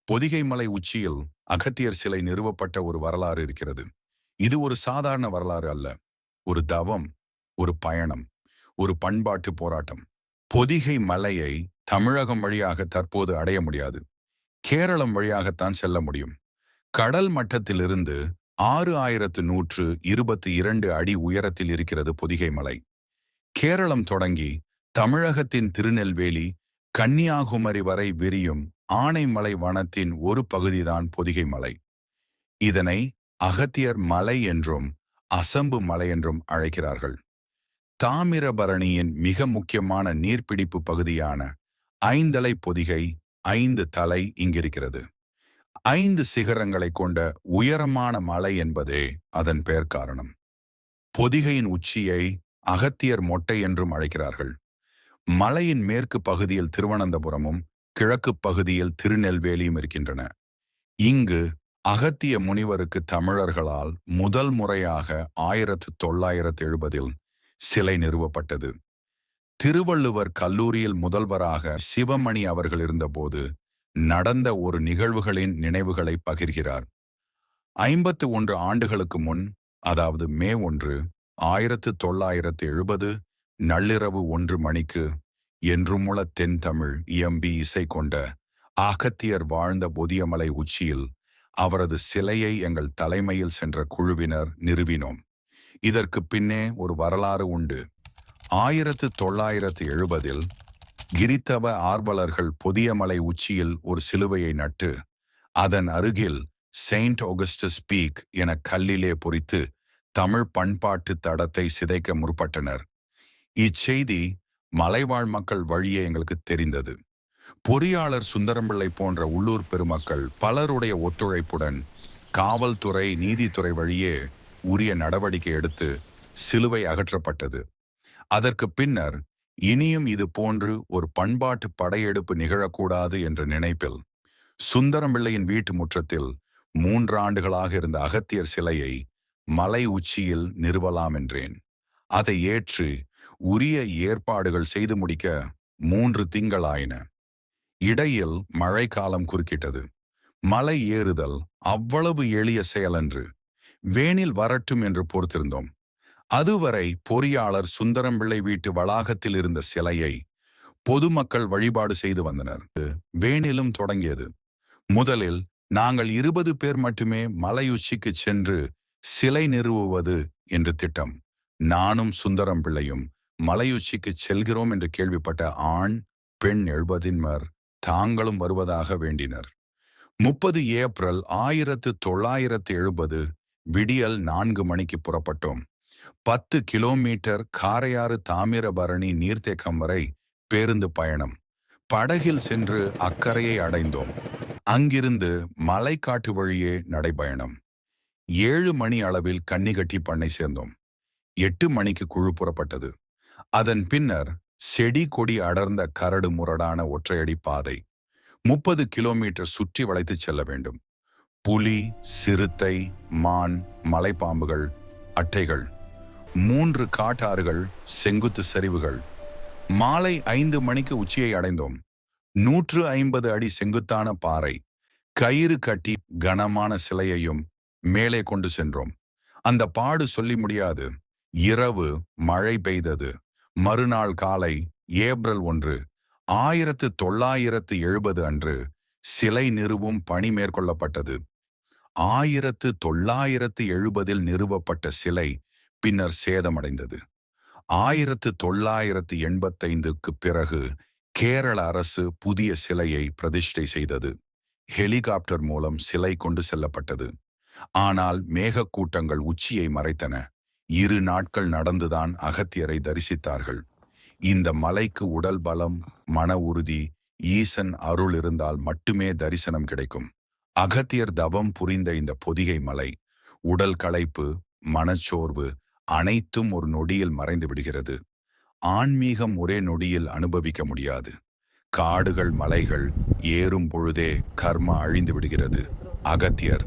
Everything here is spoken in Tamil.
பொதிகை மலை உச்சியில் அகத்தியர் சிலை நிறுவப்பட்ட ஒரு வரலாறு இருக்கிறது. இது ஒரு சாதாரண வரலாறு அல்ல. ஒரு தவம், ஒரு பயணம், ஒரு பண்பாட்டு போராட்டம். பொதிகை மலையை தமிழகம் வழியாக தற்போது அடைய முடியாது. கேரளம் வழியாகத்தான் செல்ல முடியும். கடல் மட்டத்திலிருந்து 6122 அடி உயரத்தில் இருக்கிறது பொதிகை மலை. கேரளம் தொடங்கி தமிழகத்தின் திருநெல்வேலி, கன்னியாகுமரி வரை விரியும் ஆனைமலை வனத்தின் ஒரு பகுதிதான் பொதிகை மலை. இதனை அகத்தியர் மலை என்றும் அசம்பு மலை என்றும் அழைக்கிறார்கள். தாமிரபரணியின் மிக முக்கியமான நீர்பிடிப்பு பகுதியான ஐந்தலை பொதிகை 5 தலை இங்கிருக்கிறது. 5 சிகரங்களை கொண்ட உயரமான மலை என்பதே அதன் பெயர் காரணம். பொதிகையின் உச்சியை அகத்தியர் மொட்டை என்றும் அழைக்கிறார்கள். மலையின் மேற்கு பகுதியில் திருவனந்தபுரமும் கிழக்கு பகுதியில் திருநெல்வேலியும் இருக்கின்றன. இங்கு அகத்திய முனிவருக்கு தமிழர்களால் முதல் முறையாக 1970 சிலை நிறுவப்பட்டது. திருவள்ளுவர் கல்லூரியில் முதல்வராக சிவமணி அவர்கள் இருந்தபோது நடந்த ஒரு நிகழ்வுகளின் நினைவுகளை பகிர்கிறார். 51 ஆண்டுகளுக்கு முன், அதாவது மே 1, 1970 நள்ளிரவு 1 மணிக்கு என்றுமுள தென் தமிழ் இயம்பி இசை கொண்ட அகத்தியர் வாழ்ந்த பொதியமலை உச்சியில் அவரது சிலையை எங்கள் தலைமையில் சென்ற குழுவினர் நிறுவினோம். இதற்கு பின்னே ஒரு வரலாறு உண்டு. 1970 கிரித்தவ ஆர்வலர்கள் பொதியமலை உச்சியில் ஒரு சிலுவையை நட்டு அதன் அருகில் செயின்ட் ஆகஸ்டஸ் பீக் என கல்லிலே பொறித்து தமிழ் பண்பாட்டு தடத்தை சிதைக்க முற்பட்டனர். இச்செய்தி மலைவாழ் மக்கள் வழியே எங்களுக்கு தெரிந்தது. பொறியாளர் சுந்தரம்பிள்ளை போன்ற உள்ளூர் பெருமக்கள் பலருடைய ஒத்துழைப்புடன் காவல்துறை, நீதித்துறை வழியே உரிய நடவடிக்கை எடுத்து சிலுவை அகற்றப்பட்டது. அதற்கு பின்னர் இனியும் இது போன்று ஒரு பண்பாட்டு படையெடுப்பு நிகழக்கூடாது என்ற நினைப்பில் சுந்தரம்பிள்ளையின் வீட்டு முற்றத்தில் 3 ஆண்டுகளாக இருந்த அகத்தியர் சிலையை மலை உச்சியில் நிறுவலாம் என்றேன். அதை ஏற்று உரிய ஏற்பாடுகள் செய்து முடிக்க 3 திங்களாயின. இடையில் மழைக்காலம் குறுக்கிட்டது. மலை ஏறுதல் அவ்வளவு எளிய செயலன்று. வேனில் வரட்டும் என்று பொறுத்திருந்தோம். அதுவரை பொறியாளர் சுந்தரம்பிள்ளை வீட்டு வளாகத்தில் இருந்த சிலையை பொதுமக்கள் வழிபாடு செய்து வந்தனர். வேனிலும் தொடங்கியது. முதலில் நாங்கள் 20 பேர் மட்டுமே மலையுச்சிக்கு சென்று சிலை நிறுவுவது என்று திட்டம். நானும் சுந்தரம்பிள்ளையும் மலையுச்சிக்கு செல்கிறோம் என்று கேள்விப்பட்ட ஆண், பெண் 70 தாங்களும் வருவதாக வேண்டினர். 30 ஏப்ரல் 1970 விடியல் 4 மணிக்கு புறப்பட்டோம். 10 கிலோமீட்டர் காரையாறு தாமிரபரணி நீர்த்தேக்கம் வரை பேருந்து பயணம். படகில் சென்று அக்கரையை அடைந்தோம். அங்கிருந்து மலைக்காட்டு வழியே நடைபயணம். 7 மணி அளவில் கன்னிகட்டி பண்ணை சேர்ந்தோம். 8 மணிக்கு குழு புறப்பட்டது. அதன் பின்னர் செடி கொடி அடர்ந்த கரடு முரடான ஒற்றையடி பாதை. 30 கிலோமீட்டர் சுற்றி வளைத்து செல்ல வேண்டும். புலி, சிறுத்தை, மான், மலைப்பாம்புகள், அட்டைகள், 3 காட்டாறுகள், செங்குத்து சரிவுகள். மாலை 5 மணிக்கு உச்சியை அடைந்தோம். 150 அடி செங்குத்தான பாறை. கயிறு கட்டி கனமான சிலையையும் மேலே கொண்டு சென்றோம். அந்த பாடு சொல்லி முடியாது. இரவு மழை பெய்தது. மறுநாள் காலை ஏப்ரல் 1, 1970 அன்று சிலை நிறுவும் பணி மேற்கொள்ளப்பட்டது. 1970 நிறுவப்பட்ட சிலை பின்னர் சேதமடைந்தது. 1985 பிறகு கேரள அரசு புதிய சிலையை பிரதிஷ்டை செய்தது. ஹெலிகாப்டர் மூலம் சிலை கொண்டு செல்லப்பட்டது. ஆனால் மேகக்கூட்டங்கள் உச்சியை மறைத்தன. 2 நாட்கள் நடந்துதான் அகத்தியரை தரிசித்தார்கள். இந்த மலைக்கு உடல் பலம், மன உறுதி, ஈசன் அருள் இருந்தால் மட்டுமே தரிசனம் கிடைக்கும். அகத்தியர் தவம் புரிந்த இந்த பொதிகை மலை, உடல் களைப்பு, மனச்சோர்வு அனைத்தும் ஒரு நொடியில் மறைந்து விடுகிறது. ஆன்மீகம் ஒரே நொடியில் அனுபவிக்க முடியாது. காடுகள், மலைகள் ஏறும் பொழுதே கர்மா அழிந்து விடுகிறது. அகத்தியர்